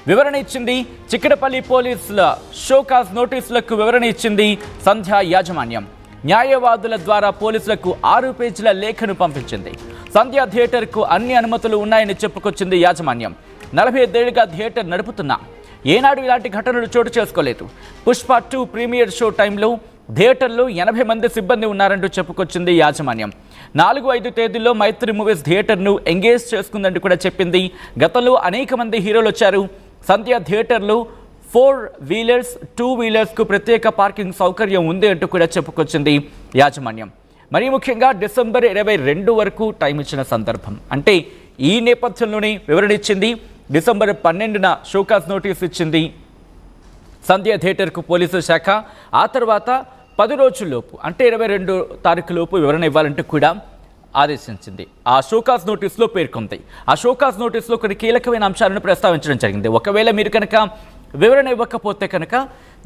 వివరణ ఇచ్చింది. చిక్కడపల్లి పోలీసుల షోకాజ్ నోటీసులకు వివరణ ఇచ్చింది సంధ్య యాజమాన్యం. న్యాయవాదుల ద్వారా పోలీసులకు 6 పేజీల లేఖను పంపించింది. సంధ్య థియేటర్కు అన్ని అనుమతులు ఉన్నాయని చెప్పుకొచ్చింది యాజమాన్యం. 45 ఏళ్లుగా థియేటర్ నడుపుతున్నా ఏనాడు ఇలాంటి ఘటనలు చోటు చేసుకోలేదు. పుష్ప 2 ప్రీమియర్ షో టైంలో థియేటర్లో 80 మంది సిబ్బంది ఉన్నారంటూ చెప్పుకొచ్చింది యాజమాన్యం. 4-5 తేదీల్లో మైత్రి మూవీస్ థియేటర్ను ఎంగేజ్ చేసుకుందంటూ కూడా చెప్పింది. గతంలో అనేక మంది హీరోలు వచ్చారు. సంధ్య థియేటర్లో 4 వీలర్స్ 2 వీలర్స్కు ప్రత్యేక పార్కింగ్ సౌకర్యం ఉంది అంటూ కూడా చెప్పుకొచ్చింది యాజమాన్యం. మరీ ముఖ్యంగా డిసెంబర్ 22 వరకు టైం ఇచ్చిన సందర్భం. అంటే ఈ నేపథ్యంలోనే వివరణ ఇచ్చింది. డిసెంబర్ 12న షోకాజ్ నోటీస్ ఇచ్చింది సంధ్య థియేటర్కు పోలీసు శాఖ. ఆ తర్వాత 10 రోజుల్లోపు అంటే 22 తారీఖు లోపు వివరణ ఇవ్వాలంటూ కూడా ఆదేశించింది. ఆ షోకాజ్ నోటీసులో పేర్కొంది. ఆ షోకాజ్ నోటీసులో కొన్ని కీలకమైన అంశాలను ప్రస్తావించడం జరిగింది. ఒకవేళ మీరు కనుక వివరణ ఇవ్వకపోతే కనుక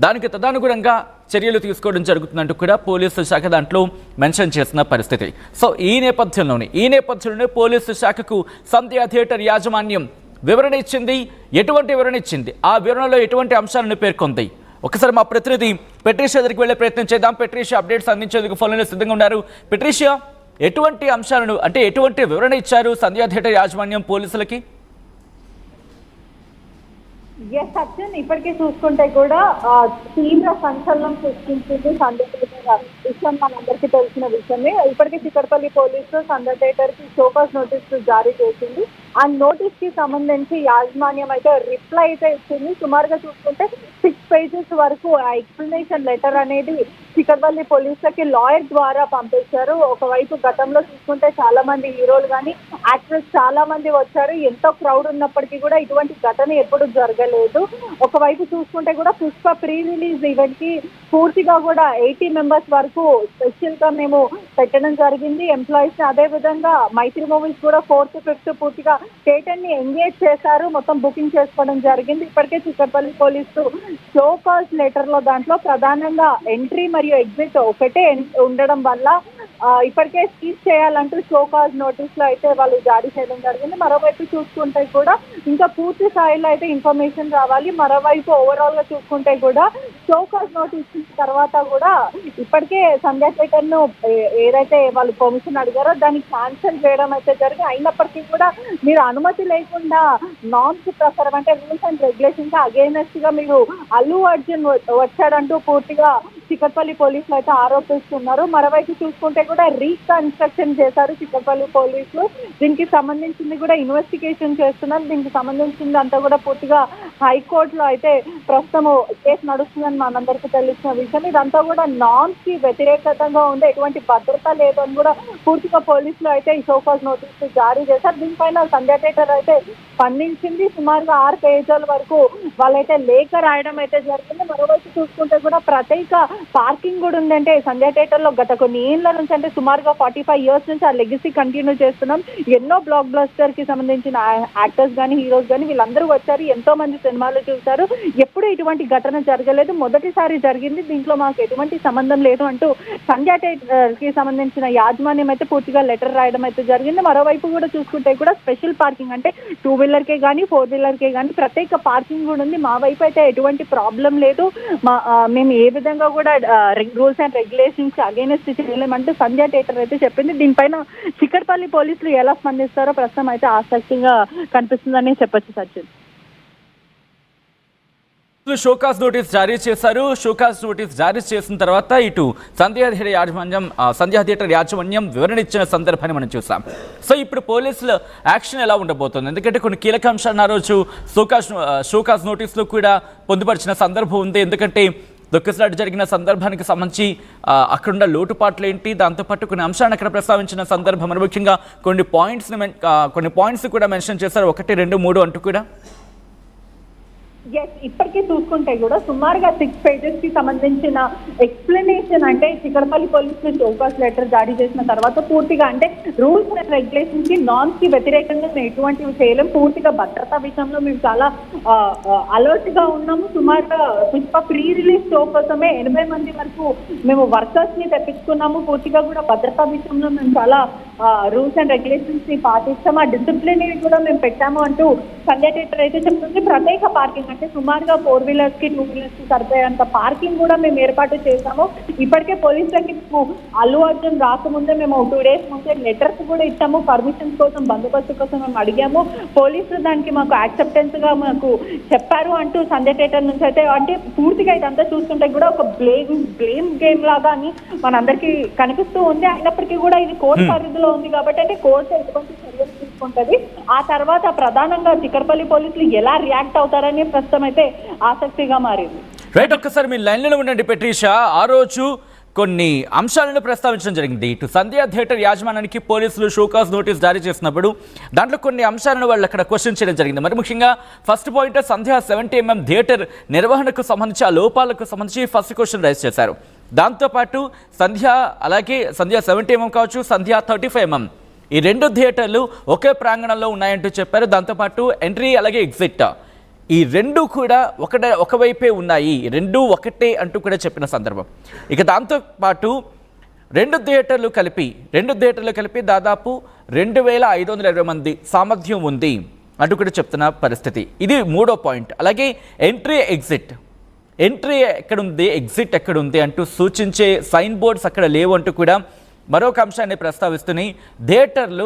దానికి తదనుగుణంగా చర్యలు తీసుకోవడం జరుగుతుందంటూ కూడా పోలీసు శాఖ దాంట్లో మెన్షన్ చేసిన పరిస్థితి. సో ఈ నేపథ్యంలోనే పోలీసు శాఖకు సంధ్య థియేటర్ యాజమాన్యం వివరణ ఇచ్చింది. ఎటువంటి వివరణ ఇచ్చింది, ఆ వివరణలో ఎటువంటి అంశాలను పేర్కొంది, ఒకసారి మా ప్రతినిధి పెట్రీషియా దగ్గరికి వెళ్ళే ప్రయత్నం చేద్దాం. పెట్రీషియా అప్డేట్స్ అందించేందుకు ఫోన్లో సిద్ధంగా ఉన్నారు. పెట్రీషియా, ఎటువంటి అంశాలను అంటే ఎటువంటి వివరణ ఇచ్చారు సంధ్య థియేటర్ యాజమాన్యం పోలీసులకి? ఎస్ అర్జున్, ఇప్పటికే చూసుకుంటే కూడా తీవ్ర సంచలనం సృష్టించింది సంధ్య థియేటర్ విషయం మనందరికీ తెలిసిన విషయమే. ఇప్పటికే చిక్కడపల్లి పోలీసులు సంధ్య థియేటర్ కి షోకాజ్ నోటీసులు జారీ చేసింది. ఆ నోటీస్ కి సంబంధించి యాజమాన్యం అయితే రిప్లై అయితే ఇచ్చింది. సుమారుగా చూసుకుంటే 6 పేజెస్ వరకు ఆ ఎక్స్ప్లెనేషన్ లెటర్ అనేది చిక్కడపల్లి పోలీసులకి లాయర్ ద్వారా పంపించారు. ఒకవైపు గతంలో చూసుకుంటే చాలా మంది హీరోలు కానీ యాక్టర్స్ చాలా మంది వచ్చారు. ఎంతో క్రౌడ్ ఉన్నప్పటికీ కూడా ఇటువంటి ఘటన ఎప్పుడు జరగలేదు. ఒకవైపు చూసుకుంటే కూడా పుష్ప ప్రీ రిలీజ్ ఈవెంట్ కి పూర్తిగా కూడా 80 మెంబర్స్ వరకు స్పెషల్ గా మేము పెట్టడం జరిగింది ఎంప్లాయీస్. అదే విధంగా మైత్రి మూవీస్ కూడా 4th 5th పూర్తిగా థియేటర్ ని ఎంగేజ్ చేశారు. మొత్తం బుకింగ్ చేసుకోవడం జరిగింది. ఇప్పటికే చిక్కడపల్లి పోలీసు షోకాజ్ లెటర్ లో దాంట్లో ప్రధానంగా ఎంట్రీ మరియు ఎగ్జిట్ ఒకటే ఉండడం వల్ల ఇప్పటికే సీజ్ చేయాలంటూ షోకాజ్ నోటీస్ లో అయితే వాళ్ళు జారీ చేయడం జరిగింది. మరోవైపు చూసుకుంటే కూడా ఇంకా పూర్తి స్థాయిలో అయితే ఇన్ఫర్మేషన్ రావాలి. మరోవైపు ఓవరాల్ గా చూసుకుంటే కూడా షోకాజ్ నోటీస్ తర్వాత కూడా ఇప్పటికే సంధ్య థియేటర్ ను ఏదైతే వాళ్ళు పర్మిషన్ అడిగారో దాన్ని క్యాన్సిల్ చేయడం అయితే జరిగి, అయినప్పటికీ కూడా మీరు అనుమతి లేకుండా నామ్స్ ప్రకారం అంటే రూల్స్ అండ్ రెగ్యులేషన్స్ అగైనెస్ట్ గా మీరు అల్లు అర్జున్ వచ్చాడంటూ పూర్తిగా చిక్కడపల్లి పోలీసులు అయితే ఆరోపిస్తున్నారు. మరోవైపు చూసుకుంటే కూడా రీకన్స్ట్రక్షన్ చేశారు చిక్కడపల్లి పోలీసులు. దీనికి సంబంధించింది కూడా ఇన్వెస్టిగేషన్ చేస్తున్నారు. దీనికి సంబంధించింది అంతా కూడా పూర్తిగా హైకోర్టులో అయితే ప్రస్తుతం కేసు నడుస్తుందని మనందరికీ తెలిసిన విషయం. ఇదంతా కూడా నామ్స్ కి వ్యతిరేకంగా ఉంది, ఎటువంటి భద్రత లేదు అని కూడా పూర్తిగా పోలీసులు అయితే ఈ షోకాజ్ నోటీసులు జారీ చేశారు. దీనిపైన సంధ్య థియేటర్ అయితే స్పందించింది. సుమారుగా 6 పేజీల వరకు వాళ్ళైతే లేఖ రాయడం అయితే జరిగింది. మరోవైపు చూసుకుంటే కూడా ప్రత్యేక పార్కింగ్ కూడా ఉందంటే సంధ్య థియేటర్ లో గత కొన్ని ఏళ్ల నుంచి అంటే సుమారుగా 45 ఇయర్స్ నుంచి ఆ లెగసీ కంటిన్యూ చేస్తున్నాం. ఎన్నో బ్లాక్ బస్టర్ కి సంబంధించిన యాక్టర్స్ కానీ హీరోస్ కానీ వీళ్ళందరూ వచ్చారు, ఎంతో మంది సినిమాలు చూశారు. ఎప్పుడు ఇటువంటి ఘటన జరగలేదు, మొదటిసారి జరిగింది. దీంట్లో మాకు ఎటువంటి సంబంధం లేదు అంటూ సంధ్య థియేటర్ కి సంబంధించిన యాజమాన్యం అయితే పూర్తిగా లెటర్ రాయడం అయితే జరిగింది. మరోవైపు కూడా చూసుకుంటే కూడా స్పెషల్ పార్కింగ్ అంటే 2 వీలర్కే కానీ 4 వీలర్కే కానీ ప్రత్యేక పార్కింగ్ కూడా ఉంది. మా వైపు అయితే ఎటువంటి ప్రాబ్లం లేదు, మేము ఏ విధంగా కూడా రూల్స్ అండ్ రెగ్యులేషన్స్ అగైనెస్ట్ చేయలేమంటూ సంధ్య థియేటర్ అయితే చెప్పింది. దీనిపైన చిక్కడపల్లి పోలీసులు ఎలా స్పందిస్తారో ప్రస్తుతం అయితే ఆసక్తిగా కనిపిస్తుందని చెప్పొచ్చు సచిన్. షోకాజ్ నోటీస్ జారీ చేశారు. షోకాజ్ నోటీస్ జారీ చేసిన తర్వాత ఇటు సంధ్య థియేటర్ యాజమాన్యం వివరణ ఇచ్చిన సందర్భాన్ని మనం చూసాం. సో ఇప్పుడు పోలీసుల యాక్షన్ ఎలా ఉండబోతుంది? ఎందుకంటే కొన్ని కీలక అంశాలను ఆ రోజు షోకాజ్ నోటీసులో కూడా పొందుపరిచిన సందర్భం ఉంది. ఎందుకంటే దొక్కిసలాట జరిగిన సందర్భానికి సంబంధించి అక్కడున్న లోటుపాట్లు ఏంటి, దాంతోపాటు కొన్ని అంశాలను అక్కడ ప్రస్తావించిన సందర్భం ముఖ్యంగా కొన్ని పాయింట్స్ కూడా మెన్షన్ చేశారు. 1, 2, 3 అంటూ కూడా. ఇప్పటికీ చూసుకుంటే కూడా సుమారుగా 6 పేజెస్ కి సంబంధించిన ఎక్స్ప్లెనేషన్ అంటే చిక్కడపల్లి పోలీసులు షోకాజ్ లెటర్ జారీ చేసిన తర్వాత పూర్తిగా అంటే రూల్స్ అండ్ రెగ్యులేషన్స్ కి నామ్స్ కి వ్యతిరేకంగా మేము ఎటువంటివి చేయలేము. పూర్తిగా భద్రతా విషయంలో మేము చాలా అలర్ట్ గా ఉన్నాము. సుమారుగా పుష్ప ప్రీ రిలీజ్ షో కోసమే 80 మంది వరకు మేము వర్కర్స్ ని తెప్పించుకున్నాము. పూర్తిగా కూడా భద్రతా విషయంలో మేము చాలా రూల్స్ అండ్ రెగ్యులేషన్స్ ని పాటిస్తాం, ఆ డిసిప్లిన్ కూడా మేము పెట్టాము అంటూ సంధ్య థియేటర్ అయితే చెప్తుంది. ప్రత్యేక పార్కింగ్ అంటే సుమారుగా 4 వీలర్స్ కి 2 వీలర్స్ కి సరిపోయేంత పార్కింగ్ కూడా మేము ఏర్పాటు చేశాము. ఇప్పటికే పోలీసులకి అల్లు అర్జున్ రాకముందే మేము 2 days ముందే లెటర్స్ కూడా ఇచ్చాము, పర్మిషన్స్ కోసం, బందోబస్తు కోసం మేము అడిగాము. పోలీసులు దానికి మాకు యాక్సెప్టెన్స్ గా మాకు చెప్పారు అంటూ సంధ్య థియేటర్ నుంచి అయితే, అంటే పూర్తిగా ఇదంతా చూస్తుంటే కూడా ఒక బ్లేమ్ గేమ్ లాగా అని మనందరికీ కనిపిస్తూ ఉంది. అయినప్పటికీ కూడా ఇది కోర్టు పరిధిలో ఉంది కాబట్టి అంటే కోర్టు ఎటువంటి చర్యలు తీసుకుంటది, ఆ తర్వాత ప్రధానంగా చిక్కడపల్లి పోలీసులు ఎలా రియాక్ట్ అవుతారని ప్రస్తుతం అయితే ఆసక్తిగా మారింది. రైట్, ఒక్కసారి మీ లైన్లో ఉండండి పెట్రీషా. ఆ రోజు కొన్ని అంశాలను ప్రస్తావించడం జరిగింది. ఇటు సంధ్య థియేటర్ యాజమాన్యానికి పోలీసులు షోకాజ్ నోటీస్ జారీ చేసినప్పుడు దాంట్లో కొన్ని అంశాలను వాళ్ళు అక్కడ క్వశ్చన్ చేయడం జరిగింది. మరి ముఖ్యంగా ఫస్ట్ పాయింట్ సంధ్య 70mm థియేటర్ నిర్వహణకు సంబంధించి ఆ లోపాలకు సంబంధించి ఫస్ట్ క్వశ్చన్ రైజ్ చేశారు. దాంతోపాటు సంధ్య, అలాగే సంధ్య 70mm కావచ్చు, సంధ్య 35mm, ఈ 2 థియేటర్లు ఒకే ప్రాంగణంలో ఉన్నాయంటూ చెప్పారు. దాంతోపాటు ఎంట్రీ అలాగే ఎగ్జిట్ ఈ 2 కూడా ఒకవైపే ఉన్నాయి, 2 ఒకటే అంటూ కూడా చెప్పిన సందర్భం. ఇక దాంతోపాటు 2 థియేటర్లు కలిపి దాదాపు 2520 మంది సామర్థ్యం ఉంది అంటూ కూడా చెప్తున్న పరిస్థితి. ఇది 3వ పాయింట్. అలాగే ఎంట్రీ ఎక్కడుంది, ఎగ్జిట్ ఎక్కడుంది అంటూ సూచించే సైన్ బోర్డ్స్ అక్కడ లేవు అంటూ కూడా మరొక అంశాన్ని ప్రస్తావిస్తున్నాయి. థియేటర్లు